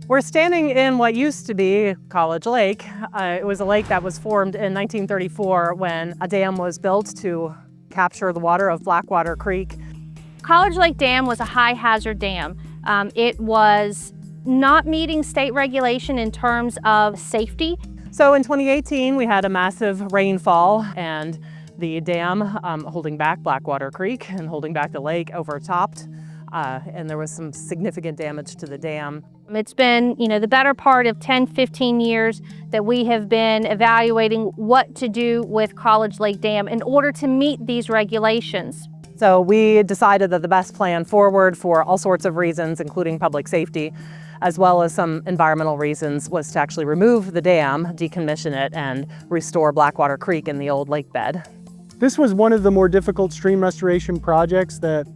We're standing in what used to be College Lake. It was a lake that was formed in 1934 when a dam was built to capture the water of Blackwater Creek. College Lake Dam was a high hazard dam. It was not meeting state regulation in terms of safety. So in 2018, we had a massive rainfall and the dam holding back Blackwater Creek and holding back the lake overtopped. And there was some significant damage to the dam. It's been, the better part of 10, 15 years that we have been evaluating what to do with College Lake Dam in order to meet these regulations. So we decided that the best plan forward for all sorts of reasons, including public safety, as well as some environmental reasons, was to actually remove the dam, decommission it, and restore Blackwater Creek in the old lake bed. This was one of the more difficult stream restoration projects that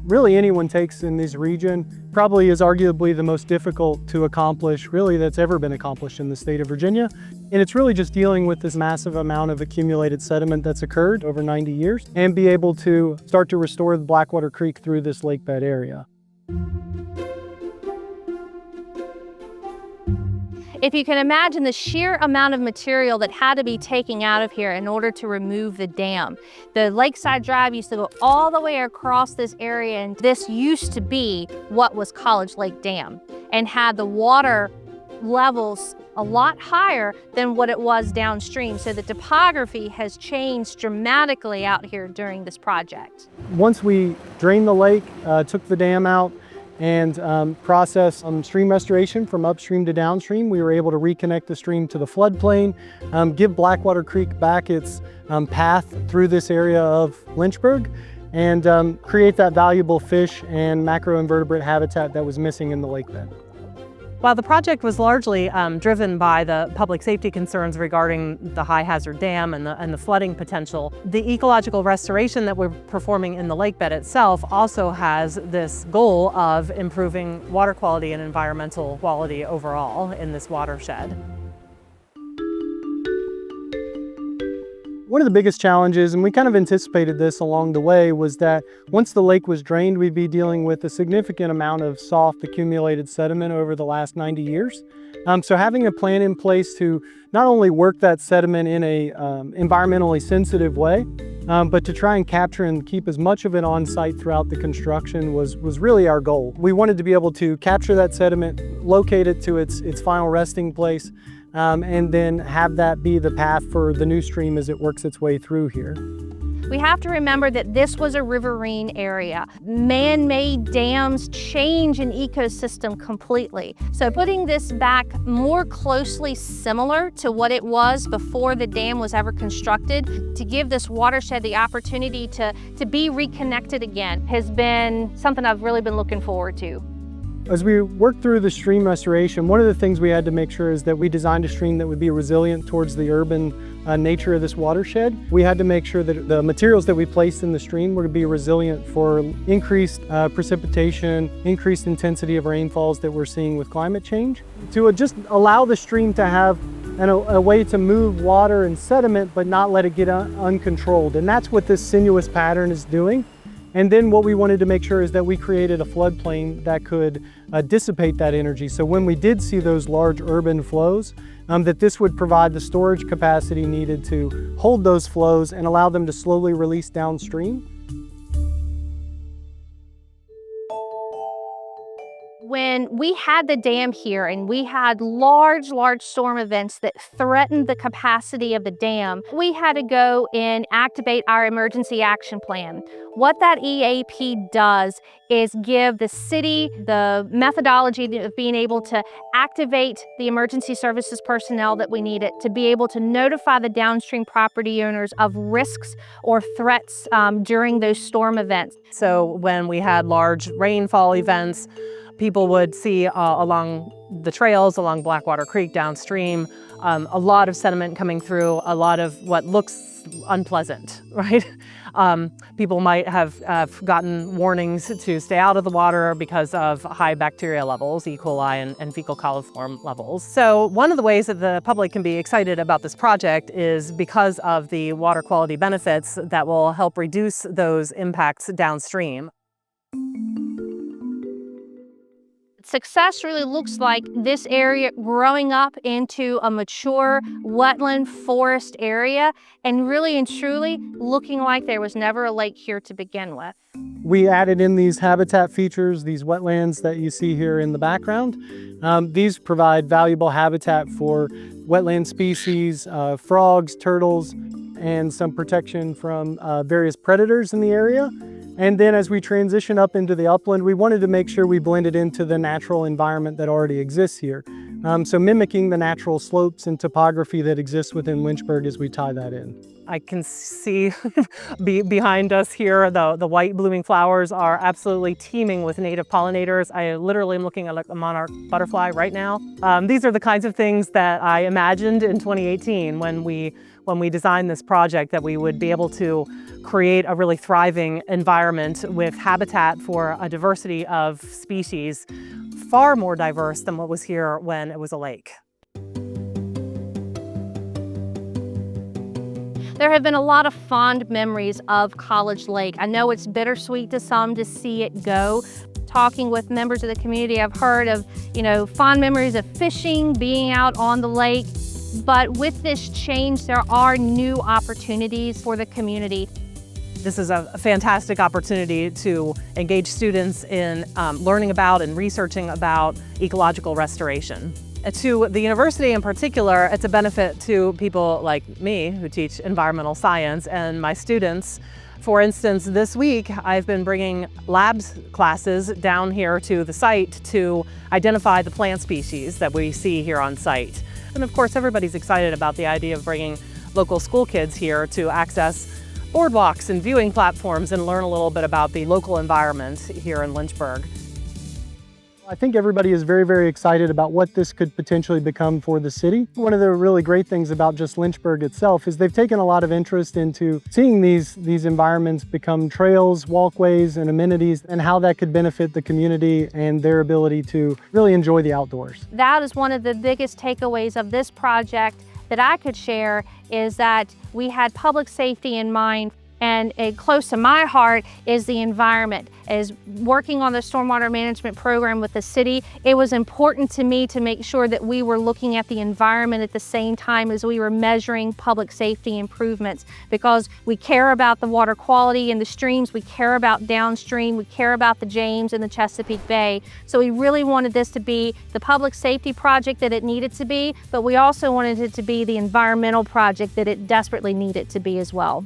really anyone takes in this region. Probably is arguably the most difficult to accomplish, really, that's ever been accomplished in the state of Virginia. And it's really just dealing with this massive amount of accumulated sediment that's occurred over 90 years and be able to start to restore the Blackwater Creek through this lake bed area. If you can imagine the sheer amount of material that had to be taken out of here in order to remove the dam. The Lakeside Drive used to go all the way across this area, and this used to be what was College Lake Dam and had the water levels a lot higher than what it was downstream. So the topography has changed dramatically out here during this project. Once we drained the lake, took the dam out, and process stream restoration from upstream to downstream, we were able to reconnect the stream to the floodplain, give Blackwater Creek back its path through this area of Lynchburg, and create that valuable fish and macroinvertebrate habitat that was missing in the lake bed. While the project was largely driven by the public safety concerns regarding the high hazard dam and the flooding potential, the ecological restoration that we're performing in the lake bed itself also has this goal of improving water quality and environmental quality overall in this watershed. One of the biggest challenges, and we kind of anticipated this along the way, was that once the lake was drained, we'd be dealing with a significant amount of soft accumulated sediment over the last 90 years. So having a plan in place to not only work that sediment in a environmentally sensitive way, but to try and capture and keep as much of it on site throughout the construction was really our goal. We wanted to be able to capture that sediment, locate it to its final resting place, and then have that be the path for the new stream as it works its way through here. We have to remember that this was a riverine area. Man-made dams change an ecosystem completely. So putting this back more closely similar to what it was before the dam was ever constructed, to give this watershed the opportunity to be reconnected again, has been something I've really been looking forward to. As we worked through the stream restoration, one of the things we had to make sure is that we designed a stream that would be resilient towards the urban nature of this watershed. We had to make sure that the materials that we placed in the stream were to be resilient for increased precipitation, increased intensity of rainfalls that we're seeing with climate change. To just allow the stream to have a way to move water and sediment, but not let it get uncontrolled. And that's what this sinuous pattern is doing. And then what we wanted to make sure is that we created a floodplain that could dissipate that energy. So when we did see those large urban flows, that this would provide the storage capacity needed to hold those flows and allow them to slowly release downstream. When we had the dam here and we had large storm events that threatened the capacity of the dam, we had to go and activate our emergency action plan. What that EAP does is give the city the methodology of being able to activate the emergency services personnel that we needed to be able to notify the downstream property owners of risks or threats during those storm events. So when we had large rainfall events, people would see along the trails, along Blackwater Creek downstream, a lot of sediment coming through, a lot of what looks unpleasant, right? People might have gotten warnings to stay out of the water because of high bacteria levels, E. coli and fecal coliform levels. So one of the ways that the public can be excited about this project is because of the water quality benefits that will help reduce those impacts downstream. Success really looks like this area growing up into a mature wetland forest area and really and truly looking like there was never a lake here to begin with. We added in these habitat features, these wetlands that you see here in the background. These provide valuable habitat for wetland species, frogs, turtles, and some protection from various predators in the area. And then as we transition up into the upland, we wanted to make sure we blended into the natural environment that already exists here. So mimicking the natural slopes and topography that exists within Lynchburg as we tie that in. I can see behind us here, the white blooming flowers are absolutely teeming with native pollinators. I literally am looking at a monarch butterfly right now. These are the kinds of things that I imagined in 2018 when we designed this project, that we would be able to create a really thriving environment with habitat for a diversity of species, far more diverse than what was here when it was a lake. There have been a lot of fond memories of College Lake. I know it's bittersweet to some to see it go. Talking with members of the community, I've heard of, fond memories of fishing, being out on the lake. But with this change, there are new opportunities for the community. This is a fantastic opportunity to engage students in learning about and researching about ecological restoration. To the university in particular, it's a benefit to people like me who teach environmental science and my students. For instance, this week I've been bringing labs classes down here to the site to identify the plant species that we see here on site. And of course, everybody's excited about the idea of bringing local school kids here to access boardwalks and viewing platforms and learn a little bit about the local environment here in Lynchburg. I think everybody is very, very excited about what this could potentially become for the city. One of the really great things about just Lynchburg itself is they've taken a lot of interest into seeing these environments become trails, walkways, and amenities, and how that could benefit the community and their ability to really enjoy the outdoors. That is one of the biggest takeaways of this project that I could share, is that we had public safety in mind. And close to my heart is the environment. As working on the stormwater management program with the city, it was important to me to make sure that we were looking at the environment at the same time as we were measuring public safety improvements, because we care about the water quality in the streams, we care about downstream, we care about the James and the Chesapeake Bay. So we really wanted this to be the public safety project that it needed to be, but we also wanted it to be the environmental project that it desperately needed to be as well.